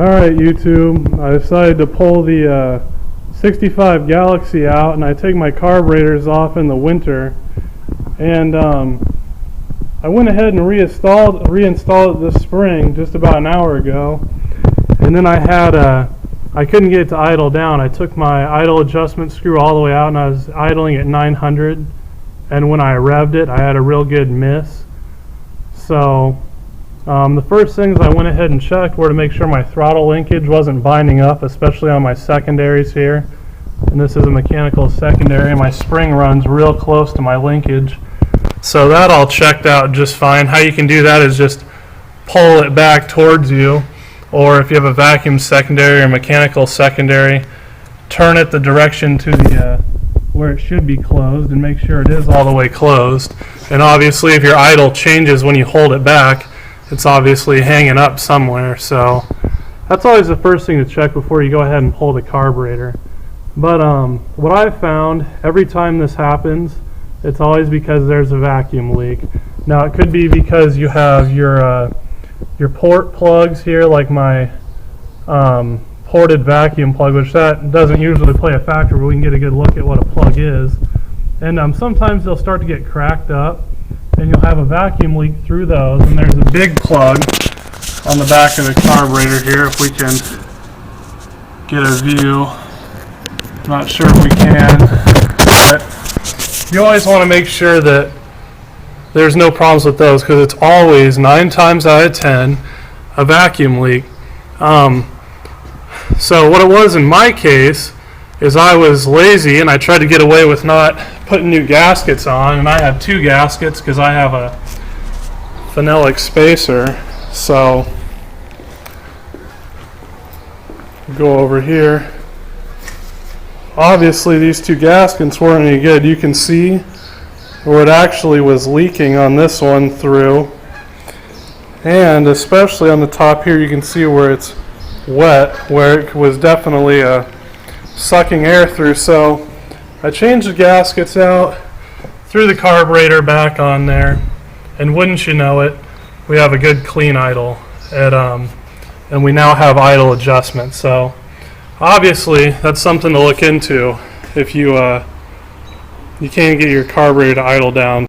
Alright YouTube, I decided to pull the 65 Galaxy out, and I take my carburetors off in the winter, and I went ahead and reinstalled it this spring just about an hour ago, and then I couldn't get it to idle down. I took my idle adjustment screw all the way out and I was idling at 900, and when I revved it I had a real good miss. So the first things I went ahead and checked were to make sure my throttle linkage wasn't binding up, especially on my secondaries here. And this is a mechanical secondary. My spring runs real close to my linkage. So that all checked out just fine. How you can do that is just pull it back towards you, or if you have a vacuum secondary or mechanical secondary, turn it the direction to the where it should be closed and make sure it is all the way closed. And obviously if your idle changes when you hold it back, it's obviously hanging up somewhere. So that's always the first thing to check before you go ahead and pull the carburetor. But what I've found, every time this happens, it's always because there's a vacuum leak. Now it could be because you have your port plugs here, like my ported vacuum plug, which that doesn't usually play a factor, but we can get a good look at what a plug is. And sometimes they'll start to get cracked up, and you'll have a vacuum leak through those. And there's a big plug on the back of the carburetor here, if we can get a view. I'm not sure if we can, but you always want to make sure that there's no problems with those, because it's always 9 times out of 10 a vacuum leak. So what it was in my case is I was lazy and I tried to get away with not putting new gaskets on, and I have 2 gaskets because I have a phenolic spacer. So go over here. Obviously these 2 gaskets weren't any good. You can see where it actually was leaking on this one through, and especially on the top here you can see where it's wet, where it was definitely sucking air through. So I changed the gaskets out, threw the carburetor back on there, and wouldn't you know it, we have a good clean idle and we now have idle adjustment. So obviously that's something to look into if you can't get your carburetor to idle down.